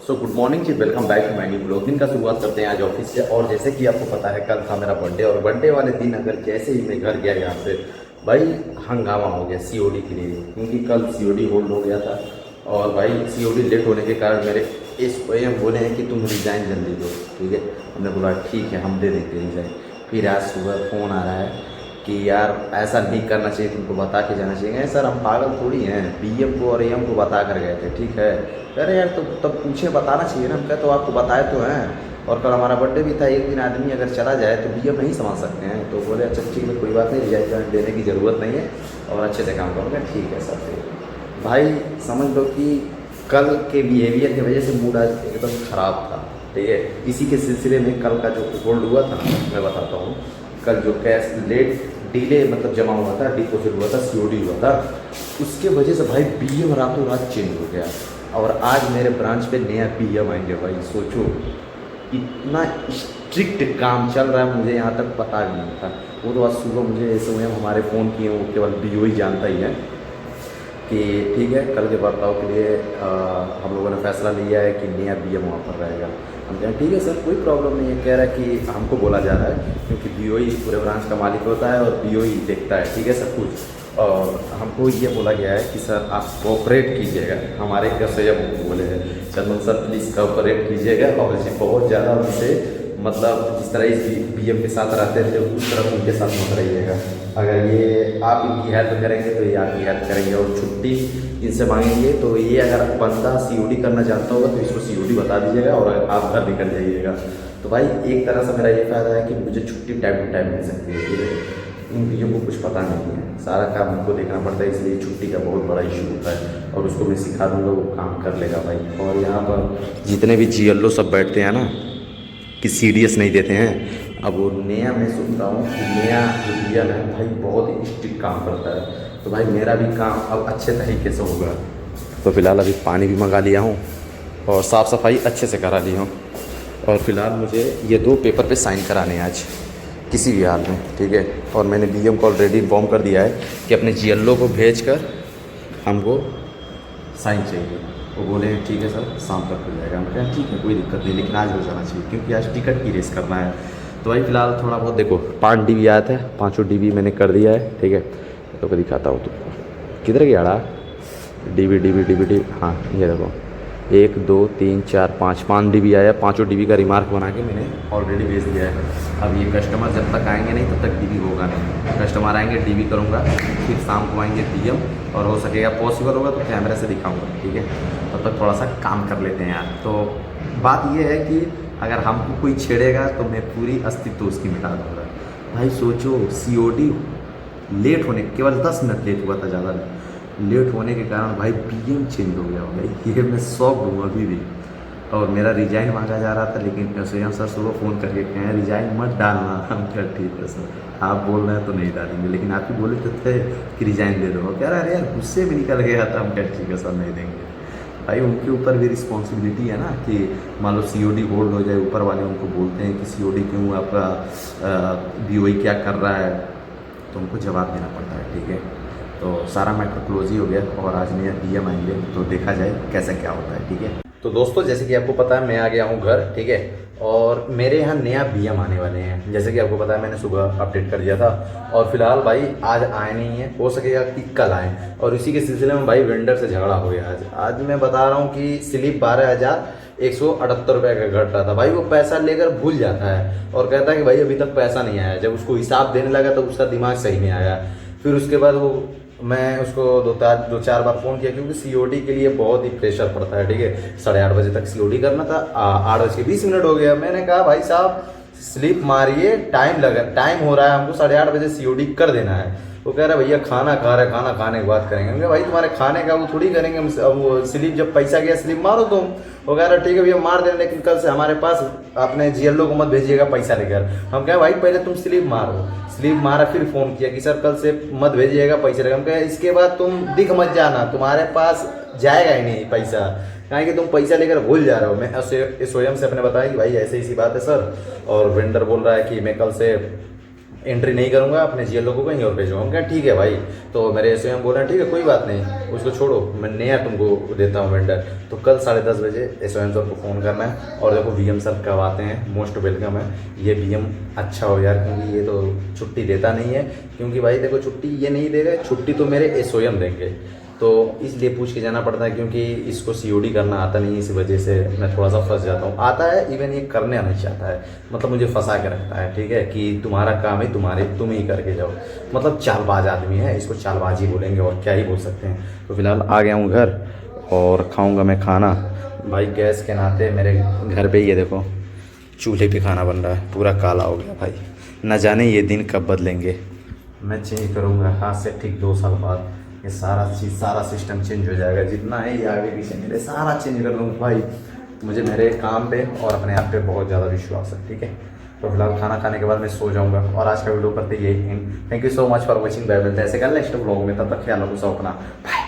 So good morning ji, welcome back to my new blog. दिन का शुरुआत करते हैं आज ऑफिस से। और जैसे कि आपको पता है कल था मेरा बर्थडे, और बर्थडे वाले दिन अगर जैसे ही मैं घर गया यहाँ से भाई हंगामा हो गया सीओडी के लिए, क्योंकि कल सीओडी होल्ड हो गया था। और भाई सीओडी लेट होने के कारण मेरे इस एम बोले हैं कि तुम रिज़ाइन जल्दी दो, ठीक है। हमने बोला ठीक है हम दे देंगे रिज़ाइन। फिर आज सुबह फ़ोन आ रहा है कि यार ऐसा नहीं करना चाहिए, तुमको बता के जाना चाहिए। सर हम पागल थोड़ी हैं, बीएम को और एम को बता कर गए थे, ठीक है। कह रहे यार तो तब पूछे बताना चाहिए ना। हम कहे तो आपको बताए तो हैं, और कल हमारा बर्थडे भी था। एक दिन आदमी अगर चला जाए तो बीएम नहीं समझ सकते हैं। तो बोले अच्छा ठीक है कोई बात नहीं, रिजाइन देने की ज़रूरत नहीं है और अच्छे से काम करूँगा। ठीक है सर। फिर भाई समझ लो कि कल के बिहेवियर की वजह से मूड आज एकदम ख़राब था, ठीक है। इसी के सिलसिले में कल का जो होल्ड हुआ था मैं बताता हूँ। कल जो कैश लेट डिले मतलब जमा हुआ था, डिपॉजिट हुआ था, सीओडी हुआ था, उसके वजह से भाई बीएम रातों रात चेंज हो गया। और आज मेरे ब्रांच पे नया बीएम आएंगे। भाई सोचो इतना स्ट्रिक्ट काम चल रहा है, मुझे यहाँ तक पता भी नहीं था। वो तो आज सुबह मुझे एसओएम हमारे फ़ोन किए, वो केवल बीओ ही जानता ही है कि ठीक है कल के बर्ताव के लिए हम लोगों ने फैसला लिया है कि नया बीएम वहाँ पर रहेगा। हम कहें ठीक है सर कोई प्रॉब्लम नहीं है। कह रहा है कि हमको बोला जा रहा है क्योंकि बीओ ही पूरे ब्रांच का मालिक होता है और बीओ ही देखता है, ठीक है सब कुछ। और हमको ये बोला गया है कि सर आप कोऑपरेट कीजिएगा। हमारे घर से जब बोले हैं चंदन सर प्लीज़ कोऑपरेट कीजिएगा, और बहुत ज़्यादा उनसे मतलब जिस तरह इस बीएम के साथ रहते थे उस तरह उनके साथ मत रहिएगा। अगर ये आप इनकी हेल्प करेंगे तो ये आपकी हेल्प करेंगे, और छुट्टी इनसे मांगेंगे तो ये अगर बंदा सीओडी करना चाहता होगा तो इसको सीओडी बता दीजिएगा और आप घर निकल जाइएगा। तो भाई एक तरह से मेरा ये फ़ायदा है कि मुझे छुट्टी टाइम टू टाइम मिल सकती है, ठीक है। इन बीएम को कुछ पता नहीं है, सारा काम हमको देखना पड़ता है, इसलिए छुट्टी का बहुत बड़ा इशू होता है। और उसको मैं सिखा दूँगा वो काम कर लेगा भाई। और यहाँ पर जितने भी जीएलओ सब बैठते हैं ना कि सीडीएस नहीं देते हैं। अब वो नया मैं सुनता हूँ कि नया जो बीएम है भाई बहुत ही स्ट्रिक्ट काम करता है। तो भाई मेरा भी काम अब अच्छे तरीके से होगा। तो फिलहाल अभी पानी भी मंगा लिया हूँ और साफ़ सफाई अच्छे से करा ली हूँ। और फिलहाल मुझे ये 2 पेपर पे साइन कराने हैं आज किसी भी हाल में, ठीक है। और मैंने बीएम को ऑलरेडी इन्फॉर्म कर दिया है कि अपने जीएलओ को भेजकर हमको साइन चाहिए। वो बोले ठीक है सर शाम तक हो जाएगा। हम कहें ठीक है कोई दिक्कत नहीं, लेकिन आज हो जाना चाहिए क्योंकि आज टिकट की रेस करना है। तो भाई फिलहाल थोड़ा बहुत देखो 5 डीबी आया था, 5 डीबी मैंने कर दिया है, ठीक है। तो मैं दिखाता हूँ तुमको किधर गया रहा डीबी। हाँ ये देखो 1 2 3 4 5 डीबी आया। 5 डीबी का रिमार्क बना के मैंने ऑलरेडी भेज दिया है। अब ये कस्टमर जब तक आएंगे नहीं तब तक डीबी होगा नहीं। कस्टमर आएंगे डीबी करूँगा, फिर शाम को आएंगे बीएम, और हो सकेगा पॉसिबल होगा तो कैमरे से दिखाऊँगा, ठीक है। तब तक थोड़ा सा काम कर लेते हैं यार। तो बात ये है कि अगर हमको कोई छेड़ेगा तो मैं पूरी अस्तित्व उसकी मिटा दूँगा। भाई सोचो सीओडी लेट होने केवल 10 मिनट लेट हुआ था, ज़्यादा नहीं। लेट होने के कारण भाई बीएम चेंज हो गया भाई, ये मैं शौक हूँ अभी भी। और मेरा रिजाइन मांगा जा रहा था, लेकिन स्वयं सर सुबह फ़ोन करके कहें रिजाइन मत डालना। हम क्या ठीक है सर आप बोल रहे हैं तो नहीं डालेंगे, लेकिन आप ही बोले तो थे कि रिजाइन दे दो। कह रहा है यार गुस्से में निकल गया था। हम क्या ठीक है सर नहीं देंगे। भाई उनके ऊपर भी रिस्पॉन्सिबिलिटी है ना कि मान लो सीओडी होल्ड हो जाए, ऊपर वाले उनको बोलते हैं कि सीओडी क्यों आपका बीओई क्या कर रहा है, तो उनको जवाब देना पड़ता है, ठीक है। तो सारा मैटर क्लोज ही हो गया और आज नया बीएम आएंगे तो देखा जाए कैसा क्या होता है, ठीक है। तो दोस्तों जैसे कि आपको पता है मैं आ गया हूँ घर, ठीक है। और मेरे यहाँ नया बीएम आने वाले हैं, जैसे कि आपको पता है मैंने सुबह अपडेट कर दिया था। और फिलहाल भाई आज आए नहीं है, हो सकेगा कि कल आए। और इसी के सिलसिले में भाई वेंडर से झगड़ा हो गया आज मैं बता रहा हूँ कि स्लिप 12,178 रुपये का घट रहा था। भाई वो पैसा लेकर भूल जाता है और कहता है कि भाई अभी तक पैसा नहीं आया। जब उसको हिसाब देने लगा तो उसका दिमाग सही नहीं आया। फिर उसके बाद वो मैं उसको 2-4 बार फ़ोन किया, क्योंकि सीओडी के लिए बहुत ही प्रेशर पड़ता है, ठीक है। 8:30 बजे तक सीओडी करना था, 8:20 हो गया। मैंने कहा भाई साहब स्लिप मारिए, टाइम हो रहा है, हमको 8:30 बजे सीओडी कर देना है। वो कह रहा है भैया खाना खा रहे, खाना खाने के बाद करेंगे। हमने भाई तुम्हारे खाने का वो थोड़ी करेंगे, वो स्लिप जब पैसा गया स्लिप मारो तुम। वो कह रहा ठीक है भैया मार देना, लेकिन कल से हमारे पास अपने जीएलओ को मत भेजिएगा पैसा लेकर। हम कहें भाई पहले तुम स्लिप मारो। स्लिप मारा, फिर फ़ोन किया कि सर कल से मत भेजिएगा पैसे लेकर। हम कहें इसके बाद तुम दिख मत जाना, तुम्हारे पास जाएगा ही नहीं पैसा, कहें कि तुम पैसा लेकर भूल जा रहे हो। मैं स्वयं से अपने बताया कि भाई ऐसे ऐसी बात है सर, और वेंडर बोल रहा है कि मैं कल से एंट्री नहीं करूँगा, अपने जीएल लोगों को कहीं और भेजूँगा। क्या ठीक है भाई। तो मेरे एस बोल रहे हैं ठीक है कोई बात नहीं, उसको छोड़ो, मैं नया तुमको देता हूँ वेंडर। तो कल 10:30 बजे एस सर को फ़ोन करना है। और देखो वीएम सर कब आते हैं, मोस्ट वेलकम है। ये वीएम अच्छा हो यार, क्योंकि ये तो छुट्टी देता नहीं है। क्योंकि भाई देखो छुट्टी ये नहीं देगा, छुट्टी तो मेरे एसओएम देंगे। तो इसलिए पूछ के जाना पड़ता है, क्योंकि इसको सीओडी करना आता नहीं है, इसी वजह से मैं थोड़ा सा फंस जाता हूँ। आता है, इवन ये करने नहीं चाहता है, मतलब मुझे फंसा के रखता है, ठीक है, कि तुम्हारा काम है, तुम ही करके जाओ। मतलब चालबाज आदमी है, इसको चालबाजी बोलेंगे और क्या ही बोल सकते हैं। तो फिलहाल आ गया हूँ घर और खाऊँगा मैं खाना। भाई गैस के नाते मेरे घर पर ये देखो चूल्हे पे खाना बन रहा है, पूरा काला हो गया भाई। न जाने ये दिन कब बदलेंगे। मैं चेंज करूँगा आज से ठीक 2 साल बाद। ये सारा चीज़, सारा सिस्टम चेंज हो जाएगा, जितना है ये आगे पीछे मेरे सारा चेंज कर दूँगा भाई। मुझे मेरे काम पे और अपने आप पे बहुत ज़्यादा विश्वास है, ठीक है। तो फिलहाल खाना खाने के बाद मैं सो जाऊँगा और आज का वीडियो करते यही end. Thank you so much for watching. Bye, मिलते हैं ऐसे कल नेक्स्ट व्लॉग में, तब तक ख्याल रखो सब अपना। बाय।